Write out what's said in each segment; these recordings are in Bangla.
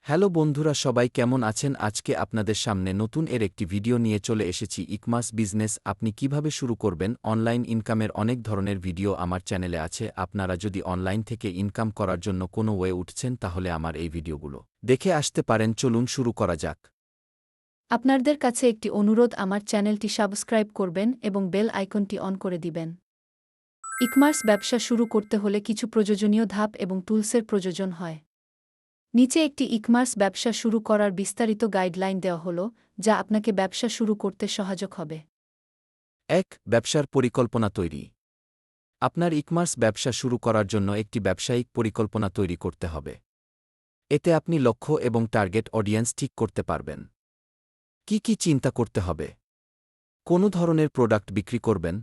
হ্যালো বন্ধুরা, সবাই কেমন আছেন? আজকে আপনাদের সামনে নতুন একটি ভিডিও নিয়ে চলে এসেছি। ইকমার্স বিজনেস আপনি কিভাবে শুরু করবেন। অনলাইন ইনকামের অনেক ধরনের ভিডিও আমার চ্যানেলে আছে। আপনারা যদি অনলাইন থেকে ইনকাম করার জন্য কোনো ওয়ে উঠছেন তাহলে আমার এই ভিডিওগুলো দেখে আসতে পারেন। চলুন শুরু করা যাক। আপনাদের কাছে একটি অনুরোধ, আমার চ্যানেলটি সাবস্ক্রাইব করবেন এবং বেল আইকনটি অন করে দিবেন। ইকমার্স ব্যবসা শুরু করতে হলে কিছু প্রয়োজনীয় ধাপ এবং টুলসের প্রয়োজন হয়। নিচে একটি ইকমার্স ব্যবসা শুরু করার বিস্তারিত গাইডলাইন দেওয়া হল, যা আপনাকে ব্যবসা শুরু করতে সহায়ক হবে। ১. ব্যবসার পরিকল্পনা তৈরি। আপনার ইকমার্স ব্যবসা শুরু করার জন্য একটি ব্যবসায়িক পরিকল্পনা তৈরি করতে হবে। এতে আপনি লক্ষ্য এবং টার্গেট অডিয়েন্স ঠিক করতে পারবেন। কি চিন্তা করতে হবে? কোন ধরনের প্রোডাক্ট বিক্রি করবেন?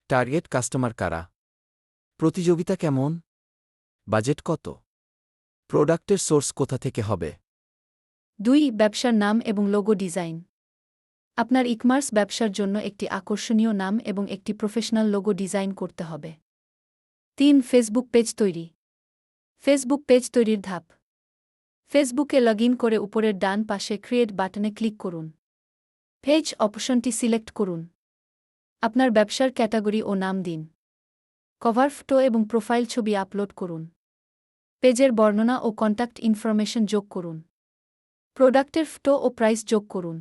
টার্গেট কাস্টমার কারা? প্রতিযোগিতা কেমন? বাজেট কত? প্রোডাক্টের সোর্স কোথা থেকে হবে? ২. ব্যবসার নাম এবং লোগো ডিজাইন। আপনার ইকমার্স ব্যবসার জন্য একটি আকর্ষণীয় নাম এবং একটি প্রফেশনাল লোগো ডিজাইন করতে হবে। ৩. ফেসবুক পেজ তৈরি। ফেসবুক পেজ তৈরির ধাপ। ফেসবুকে লগ ইন করে উপরের ডান পাশে ক্রিয়েট বাটনে ক্লিক করুন। পেজ অপশনটি সিলেক্ট করুন। আপনার ব্যবসার ক্যাটাগরি ও নাম দিন। কভার ফটো এবং প্রোফাইল ছবি আপলোড করুন। পেজের বর্ণনা ও কন্ট্যাক্ট ইনফরমেশন যোগ করুন। প্রোডাক্টের ফটো ও প্রাইস যোগ করুন।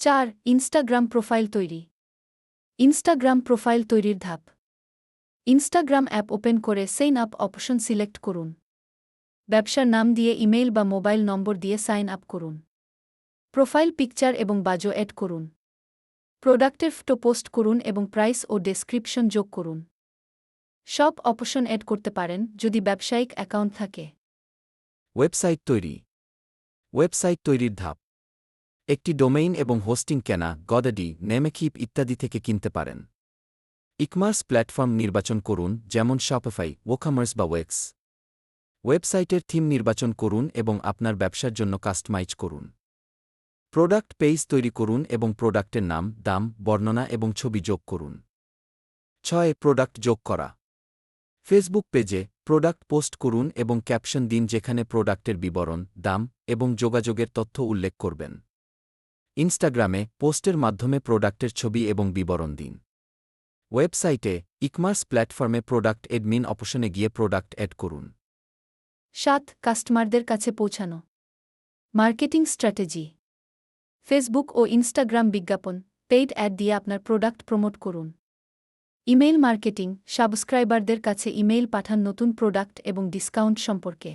৪. ইনস্টাগ্রাম প্রোফাইল তৈরি। ইনস্টাগ্রাম প্রোফাইল তৈরির ধাপ। ইনস্টাগ্রাম অ্যাপ ওপেন করে সাইন আপ অপশন সিলেক্ট করুন। ব্যবসার নাম দিয়ে ইমেইল বা মোবাইল নম্বর দিয়ে সাইন আপ করুন। প্রোফাইল পিকচার এবং বাজো অ্যাড করুন। প্রোডাক্টের ফটো পোস্ট করুন এবং প্রাইস ও ডেসক্রিপশন যোগ করুন। সব অপশন অ্যাড করতে পারেন যদি ব্যবসায়িক অ্যাকাউন্ট থাকে। ওয়েবসাইট তৈরি। ওয়েবসাইট তৈরির ধাপ। একটি ডোমেইন এবং হোস্টিং কেনা, গডাডি, নেমেকিপ ইত্যাদি থেকে কিনতে পারেন। ইকমার্স প্ল্যাটফর্ম নির্বাচন করুন, যেমন শপিফাই, ওকমার্স বা ওয়েক্স। ওয়েবসাইটের থিম নির্বাচন করুন এবং আপনার ব্যবসার জন্য কাস্টমাইজ করুন। প্রোডাক্ট পেজ তৈরি করুন এবং প্রোডাক্টের নাম, দাম, বর্ণনা এবং ছবি যোগ করুন। ৬. প্রোডাক্ট যোগ করা। ফেসবুক পেজে প্রোডাক্ট পোস্ট করুন এবং ক্যাপশন দিন যেখানে প্রোডাক্টের বিবরণ, দাম এবং যোগাযোগের তথ্য উল্লেখ করবেন। ইনস্টাগ্রামে পোস্টের মাধ্যমে প্রোডাক্টের ছবি এবং বিবরণ দিন। ওয়েবসাইটে ইকমার্স প্ল্যাটফর্মে প্রোডাক্ট এডমিন অপশনে গিয়ে প্রোডাক্ট অ্যাড করুন। ৭. কাস্টমারদের কাছে পৌঁছানো। Marketing strategy. ফেসবুক ও ইনস্টাগ্রাম বিজ্ঞাপন, পেইড অ্যাড দিয়ে আপনার প্রোডাক্ট প্রমোট করুন। ইমেইল মার্কেটিং, সাবস্ক্রাইবারদের কাছে ইমেইল পাঠান নতুন প্রোডাক্ট এবং ডিসকাউন্ট সম্পর্কে।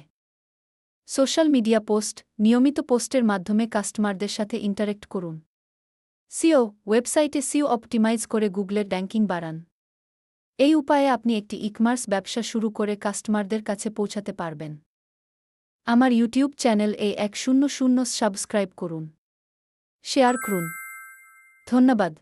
সোশ্যাল মিডিয়া পোস্ট, নিয়মিত পোস্টের মাধ্যমে কাস্টমারদের সাথে ইন্টারেক্ট করুন। সিও, ওয়েবসাইটে সিও অপটিমাইজ করে গুগলের র্যাঙ্কিং বাড়ান। এই উপায়ে আপনি একটি ইকমার্স ব্যবসা শুরু করে কাস্টমারদের কাছে পৌঁছাতে পারবেন। আমার ইউটিউব চ্যানেল A100 সাবস্ক্রাইব করুন। শেয়ার করুন। ধন্যবাদ।